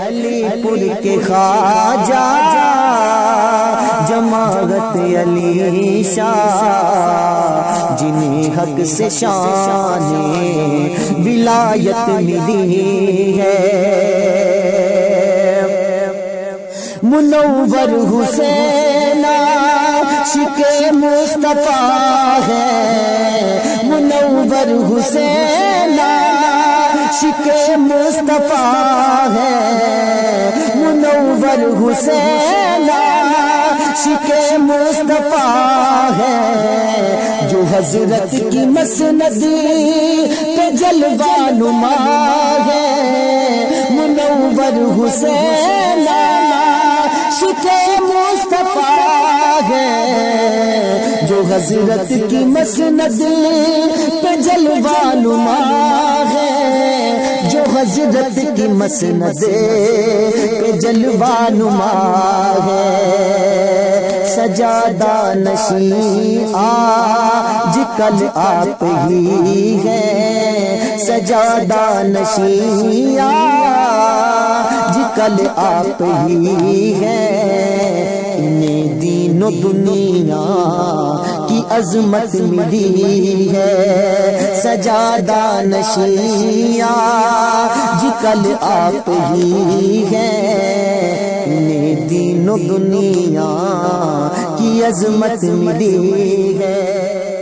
علی پور کے خواجہ جماعت علی شاہ، جنہیں حق سے شان ولایت ملی ہے، منور حسین عاشق مصطفیٰ ہے، منور حسین عاشق مصطفیٰ ہے، منور حسین عاشق مصطفیٰ ہے، جو حضرت کی مسند پہ جلوہ نما ہے، منور حسین عاشق مصطفیٰ ہے، جو حضرت کی مسند پہ جلوہ نما ہے، جو حضرت کی مسند پہ جلوہ نما ہے، سجادہ نشین آج کل آپ ہی ہیں، سجادہ نشین آج کل آپ ہی ہیں، انہیں دین و دنیا کی عظمت ملی ہے، سجادہ نشین آج کل آپ ہی ہیں، انہیں دین و دنیا کی عظمت ملی ہے۔